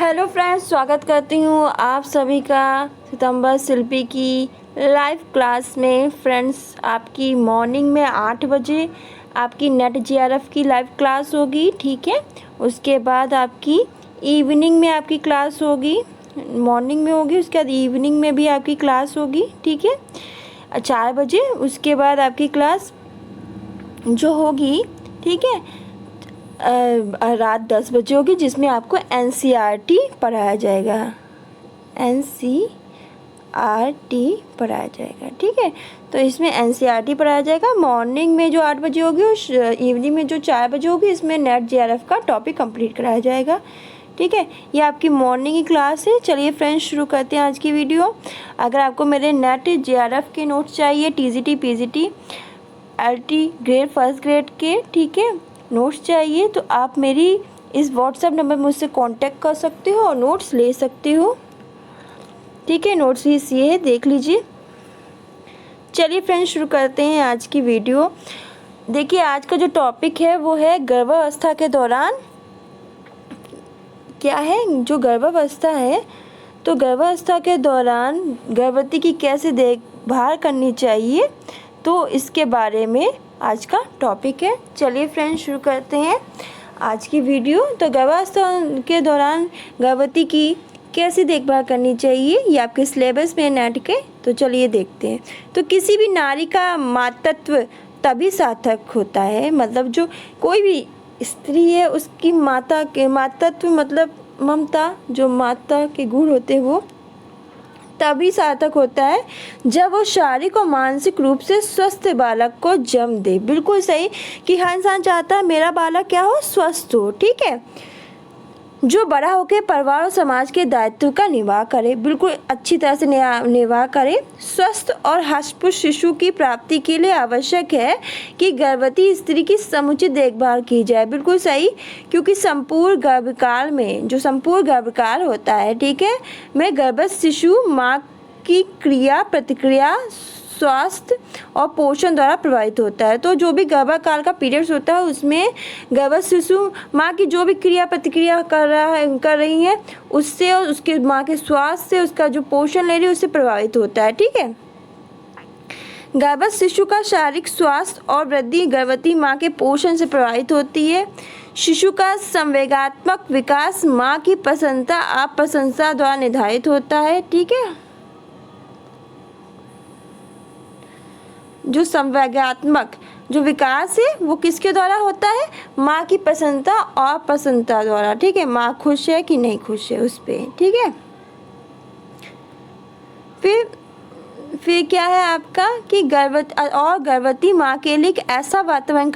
Hello friends, स्वागत करती हूँ आप सभी का सितंबर शिल्पी की लाइव क्लास में। फ्रेंड्स, आपकी मॉर्निंग में 8 बजे आपकी नेट जीआरएफ की लाइव क्लास होगी, ठीक है। उसके बाद आपकी इवनिंग में आपकी क्लास होगी, मॉर्निंग में होगी, उसके बाद इवनिंग में भी आपकी क्लास होगी, ठीक है, 4 बजे। उसके बाद आपकी क्लास जो होगी, ठीक है, रात 10 बजे होगी, जिसमें आपको एनसीईआरटी पढ़ाया जाएगा, एनसीईआरटी पढ़ाया जाएगा, ठीक है। तो इसमें एनसीईआरटी पढ़ाया जाएगा। मॉर्निंग में जो 8 बजे होगी और इवनिंग में जो 4 बजे होगी, इसमें नेट जीआरएफ का टॉपिक कंप्लीट कराया जाएगा, ठीक है। ये आपकी मॉर्निंग की क्लास है। चलिए फ्रेंड्स, शुरू करते हैं आज की वीडियो। अगर आपको मेरे नेट जीआरएफ के नोट्स चाहिए, TGT PGT LT grade first grade के, ठीक है, नोट्स चाहिए, तो आप मेरी इस व्हाट्सएप नंबर में मुझसे कांटेक्ट कर सकते हो और नोट्स ले सकते हो, ठीक है। नोट्स फीस ये है, देख लीजिए। चलिए फ्रेंड्स, शुरू करते हैं आज की वीडियो। देखिए, आज का जो टॉपिक है वो है गर्भावस्था के दौरान क्या है, जो गर्भावस्था है, तो गर्भावस्था के दौरान गर्भवती की कैसे देखभाल करनी चाहिए, तो इसके बारे में आज का टॉपिक है। चलिए फ्रेंड्स, शुरू करते हैं आज की वीडियो। तो गर्भावस्था के दौरान गर्भवती की कैसे देखभाल करनी चाहिए, ये आपके सिलेबस में नेट के, तो चलिए देखते हैं। तो किसी भी नारी का मातृत्व तभी सार्थक होता है, मतलब जो कोई भी स्त्री है उसकी मातृत्व मतलब ममता, जो माता के गुण होते हैं वो तभी सार्थक होता है जब वो शारीरिक और मानसिक रूप से स्वस्थ बालक को जन्म दे। बिल्कुल सही कि हर इंसान चाहता है मेरा बालक क्या हो, स्वस्थ हो, ठीक है, जो बड़ा होकर परिवार और समाज के दायित्व का निर्वाह करे, बिल्कुल अच्छी तरह से निर्वाह करे। स्वस्थ और हष्टपुष्ट शिशु की प्राप्ति के लिए आवश्यक है कि गर्भवती स्त्री की समुचित देखभाल की जाए। बिल्कुल सही, क्योंकि संपूर्ण गर्भकाल में, जो संपूर्ण गर्भकाल होता है, ठीक है, में गर्भस्थ शिशु माँ की क्रिया प्रतिक्रिया स्वास्थ्य और पोषण द्वारा प्रभावित होता है। तो जो भी गर्भकाल का पीरियड्स होता है उसमें गर्भस्थ शिशु माँ की जो भी क्रिया प्रतिक्रिया कर रही है उससे और उसके माँ के स्वास्थ्य से, उसका जो पोषण ले रही है उससे प्रभावित होता है, ठीक है। गर्भस्थ शिशु का शारीरिक स्वास्थ्य और वृद्धि गर्भवती माँ के पोषण से प्रभावित होती है। शिशु का संवेगात्मक विकास माँ की प्रसन्नता अप्रसन्नता द्वारा निर्धारित होता है, ठीक है। जो संवेगात्मक जो विकास है वो किसके द्वारा होता है, माँ की प्रसन्नता और अप्रसन्नता द्वारा, ठीक है। माँ खुश है कि नहीं खुश है उस पर, ठीक है। फिर क्या है आपका कि गर्भवती माँ के लिए एक ऐसा वातावरण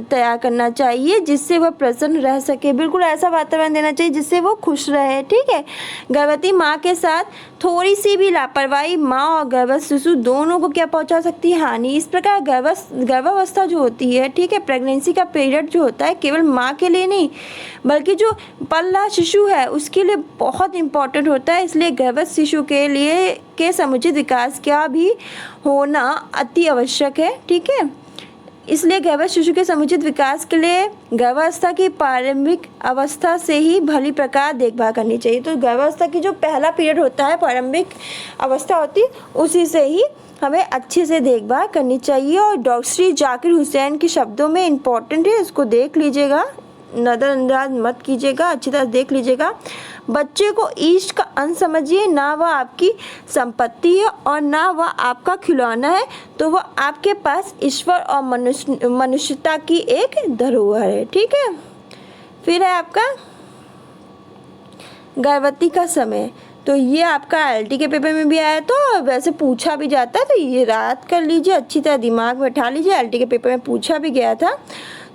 तैयार करना चाहिए जिससे वह प्रसन्न रह सके। बिल्कुल ऐसा वातावरण देना चाहिए जिससे वो खुश रहे, ठीक है। गर्भवती माँ के साथ थोड़ी सी भी लापरवाही माँ और गर्भस्थ शिशु दोनों को क्या पहुंचा सकती है, हानि। इस प्रकार गर्भावस्था जो होती है, ठीक है, प्रेगनेंसी का पीरियड जो होता है केवल माँ के लिए नहीं बल्कि जो पल रहा शिशु है उसके लिए बहुत इम्पोर्टेंट होता है। इसलिए गर्भस्थ शिशु के लिए के समुचित विकास का भी होना अति आवश्यक है, ठीक है। इसलिए गर्भस्थ शिशु के समुचित विकास के लिए गर्भावस्था की प्रारंभिक अवस्था से ही भली प्रकार देखभाल करनी चाहिए। तो गर्भावस्था की जो पहला पीरियड होता है, प्रारंभिक अवस्था होती है, उसी से ही हमें अच्छे से देखभाल करनी चाहिए। और डॉक्टर श्री जाकिर हुसैन के शब्दों में इम्पोर्टेंट है, इसको देख लीजिएगा, नज़रअंदाज मत कीजिएगा, अच्छी तरह देख लीजिएगा। बच्चे को ईश्वर का अंश समझिए, ना वह आपकी संपत्ति है और ना वह आपका खिलौना है, तो वह आपके पास ईश्वर और मनुष्यता की एक धरोहर है, ठीक है। फिर है आपका गर्भवती का समय। तो ये आपका एलटी के पेपर में भी आया तो वैसे पूछा भी जाता है, तो ये याद कर लीजिए, अच्छी तरह दिमाग में बैठा लीजिए, एलटी के पेपर में पूछा भी गया था।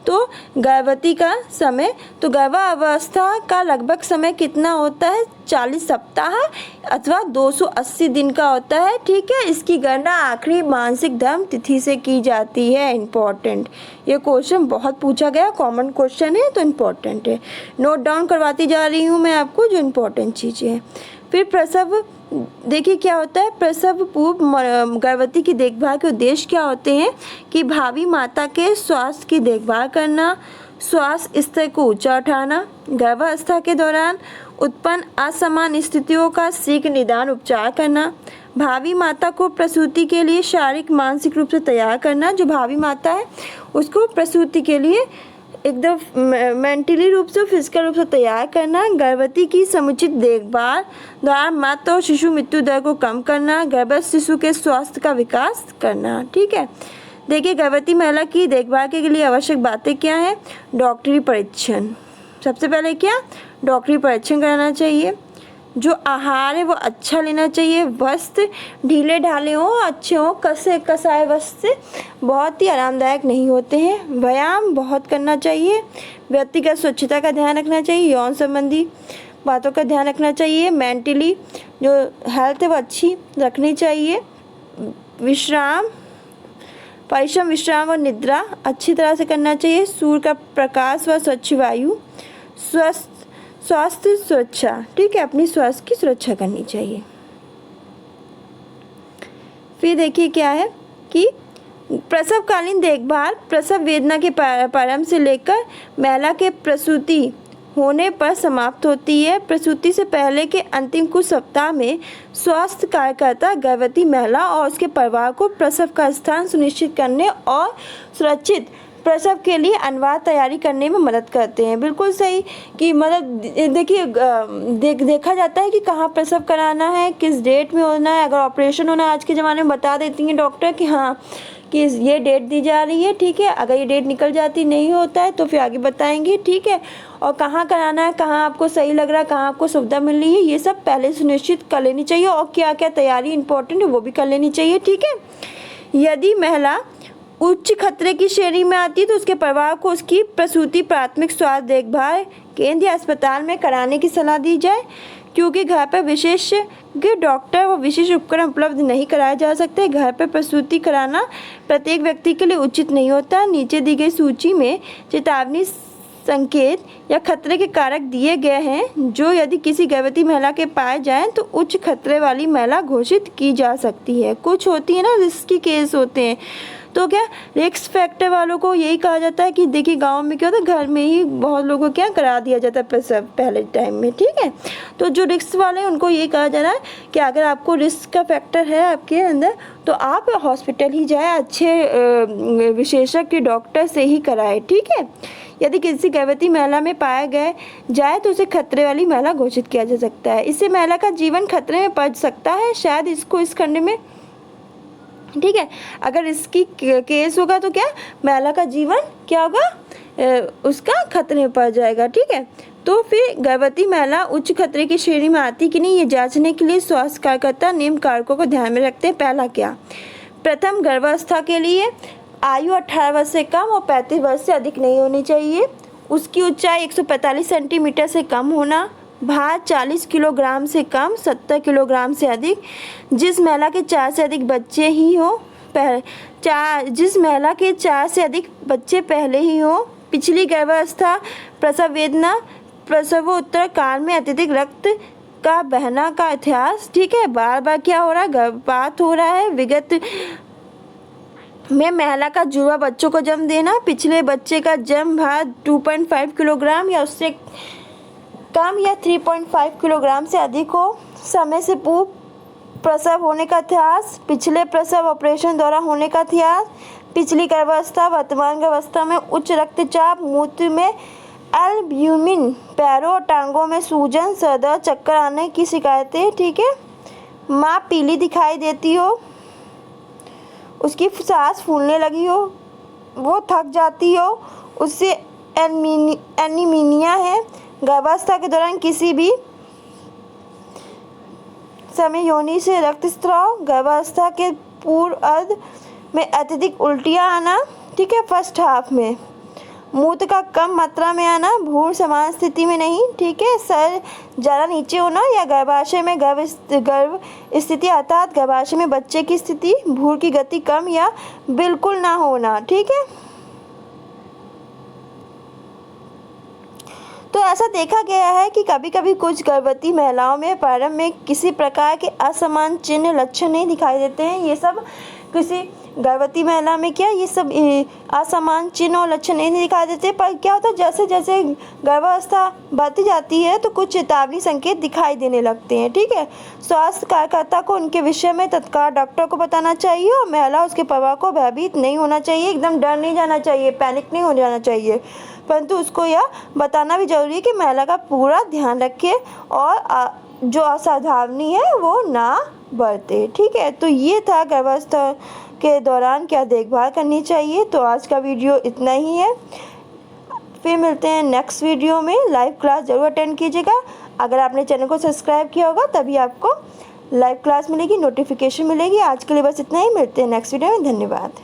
तो गर्भवती का समय, तो गर्भावस्था का लगभग समय कितना होता है, 40 सप्ताह अथवा 280 दिन का होता है, ठीक है। इसकी गणना आखिरी मासिक धर्म तिथि से की जाती है। इम्पोर्टेंट, ये क्वेश्चन बहुत पूछा गया, कॉमन क्वेश्चन है तो इम्पोर्टेंट है, नोट डाउन करवाती जा रही हूँ मैं आपको जो इम्पोर्टेंट चीज़ें हैं। फिर प्रसव, देखिए क्या होता है, प्रसव पूर्व गर्भवती की देखभाल के उद्देश्य क्या होते हैं कि भावी माता के स्वास्थ्य की देखभाल करना, श्वास स्तर को ऊंचा उठाना, गर्भावस्था के दौरान उत्पन्न असमान स्थितियों का शीघ्र निदान उपचार करना, भावी माता को प्रसूति के लिए शारीरिक मानसिक रूप से तैयार करना। जो भावी माता है उसको प्रसूति के लिए एकदम मेंटली रूप से फिजिकल रूप से तैयार करना, गर्भवती की समुचित देखभाल द्वारा माता और शिशु मृत्यु दर को कम करना, गर्भस्थ शिशु के स्वास्थ्य का विकास करना। ठीक है, देखिए गर्भवती महिला की देखभाल के लिए आवश्यक बातें क्या हैं। डॉक्टरी परीक्षण, सबसे पहले क्या, डॉक्टरी परीक्षण कराना चाहिए। जो आहार है वो अच्छा लेना चाहिए। वस्त्र ढीले ढाले हों, अच्छे हों, कसे कसाए वस्त्र बहुत ही आरामदायक नहीं होते हैं। व्यायाम बहुत करना चाहिए। व्यक्तिगत स्वच्छता का ध्यान रखना चाहिए। यौन संबंधी बातों का ध्यान रखना चाहिए। मेंटली जो हेल्थ है वो अच्छी रखनी चाहिए। विश्राम, परिश्रम, विश्राम और निद्रा अच्छी तरह से करना चाहिए। सूर्य का प्रकाश व स्वच्छ वायु, स्वास्थ्य सुरक्षा। ठीक है, अपनी स्वास्थ्य की सुरक्षा करनी चाहिए। फिर देखिए क्या है कि प्रसवकालीन देखभाल प्रसव वेदना के प्रारंभ से लेकर महिला के प्रसूति होने पर समाप्त होती है। प्रसूति से पहले के अंतिम कुछ सप्ताह में स्वास्थ्य कार्यकर्ता गर्भवती महिला और उसके परिवार को प्रसव का स्थान सुनिश्चित करने और सुरक्षित प्रसव के लिए अनिवार्य तैयारी करने में मदद करते हैं। बिल्कुल सही कि मतलब देखिए देखा जाता है कि कहाँ प्रसव कराना है, किस डेट में होना है। अगर ऑपरेशन होना है आज के ज़माने में बता देती हैं डॉक्टर कि हाँ कि ये डेट दी जा रही है। ठीक है, अगर ये डेट निकल जाती नहीं होता है तो फिर आगे बताएंगे। ठीक है, और कहाँ कराना है, कहाँ आपको सही लग रहा है, कहाँ आपको सुविधा मिल रही है, ये सब पहले सुनिश्चित कर लेनी चाहिए। और क्या क्या तैयारी इंपॉर्टेंट है वो भी कर लेनी चाहिए। ठीक है, यदि महिला उच्च खतरे की श्रेणी में आती है तो उसके परिवार को उसकी प्रसूति प्राथमिक स्वास्थ्य देखभाल केंद्र या अस्पताल में कराने की सलाह दी जाए, क्योंकि घर पर विशेषज्ञ डॉक्टर व विशेष उपकरण उपलब्ध नहीं कराए जा सकते। घर पर प्रसूति कराना प्रत्येक व्यक्ति के लिए उचित नहीं होता। नीचे दी गई सूची में चेतावनी संकेत या खतरे के कारक दिए गए हैं जो यदि किसी गर्भवती महिला के पाए जाएं तो उच्च खतरे वाली महिला घोषित की जा सकती है। कुछ होती है ना रिस्की केस होते हैं, तो क्या रिस्क फैक्टर वालों को यही कहा जाता है कि देखिए गांव में क्या होता है, घर में ही बहुत लोगों को क्या करा दिया जाता है प्रसव पहले टाइम में। ठीक है, तो जो रिस्क वाले हैं उनको ये कहा जा रहा है कि अगर आपको रिस्क का फैक्टर है आपके अंदर तो आप हॉस्पिटल ही जाए, अच्छे विशेषज्ञ डॉक्टर से ही कराए। ठीक है, यदि किसी गर्भवती महिला में पाया गया जाए तो उसे खतरे वाली महिला घोषित किया जा सकता है। इससे महिला का जीवन खतरे में पड़ सकता है। शायद इसको इस खंड में, ठीक है, अगर इसकी केस होगा तो क्या महिला का जीवन क्या होगा, उसका खतरे में पड़ जाएगा। ठीक है, तो फिर गर्भवती महिला उच्च खतरे की श्रेणी में आती कि नहीं, ये जांचने के लिए स्वास्थ्य कार्यकर्ता निम्न कारकों को ध्यान में रखते हैं। पहला क्या, प्रथम गर्भावस्था के लिए आयु 18 वर्ष से कम और 35 वर्ष से अधिक नहीं होनी चाहिए। उसकी ऊंचाई 145 सेंटीमीटर से कम होना। भार 40 किलोग्राम से कम, 70 किलोग्राम से अधिक। जिस महिला के 4 से अधिक बच्चे ही हो जिस महिला के 4 से अधिक बच्चे पहले ही हो। पिछली गर्भावस्था, प्रसव वेदना, प्रसवोत्तर काल में अत्यधिक रक्त का बहना का इतिहास। ठीक है, बार बार क्या हो रहा है, गर्भपात हो रहा है। विगत में महिला का जुड़वा बच्चों को जन्म देना। पिछले बच्चे का जन्म भार 2.5 किलोग्राम या उससे कम या 3.5 किलोग्राम से अधिक हो। समय से पूर्व प्रसव होने का इतिहास। पिछले प्रसव ऑपरेशन द्वारा होने का इतिहास। पिछली गर्भावस्था, वर्तमान गर्भावस्था में उच्च रक्तचाप, मूत्र में एल्ब्यूमिन, पैरों और टांगों में सूजन, सर दर्द, चक्कर आने की शिकायतें। ठीक है, माँ पीली दिखाई देती हो, उसकी सांस फूलने लगी हो, वो थक जाती हो, उससे एनीमिया है। गर्भावस्था के दौरान किसी भी समय योनि से रक्तस्राव। गर्भावस्था के पूर्व अर्ध में अत्यधिक उल्टियाँ आना। ठीक है, फर्स्ट हाफ में मूत्र का कम मात्रा में आना, भ्रूण समान स्थिति में नहीं। ठीक है, सर ज़्यादा नीचे होना या गर्भाशय में गर्भ स्थिति अर्थात गर्भाशय में बच्चे की स्थिति, भ्रूण की गति कम या बिल्कुल ना होना। ठीक है, तो ऐसा देखा गया है कि कभी कभी कुछ गर्भवती महिलाओं में प्रारंभ में किसी प्रकार के असमान चिन्ह लक्षण नहीं दिखाई देते हैं। ये सब किसी गर्भवती महिला में क्या ये सब असामान्य चिन्ह और लक्षण नहीं दिखाई देते, पर क्या होता है जैसे जैसे गर्भावस्था बढ़ती जाती है तो कुछ चेतावनी संकेत दिखाई देने लगते हैं। ठीक है, स्वास्थ्य कार्यकर्ता को उनके विषय में तत्काल डॉक्टर को बताना चाहिए और महिला उसके परिवार को भयभीत नहीं होना चाहिए, एकदम डर नहीं जाना चाहिए, पैनिक नहीं हो जाना चाहिए, परंतु उसको यह बताना भी जरूरी है कि महिला का पूरा ध्यान रखे और जो असावधानी है वो ना बरते। ठीक है, तो ये था गर्भावस्था के दौरान क्या देखभाल करनी चाहिए। तो आज का वीडियो इतना ही है, फिर मिलते हैं नेक्स्ट वीडियो में। लाइव क्लास ज़रूर अटेंड कीजिएगा। अगर आपने चैनल को सब्सक्राइब किया होगा तभी आपको लाइव क्लास मिलेगी, नोटिफिकेशन मिलेगी। आज के लिए बस इतना ही, मिलते हैं नेक्स्ट वीडियो में। धन्यवाद।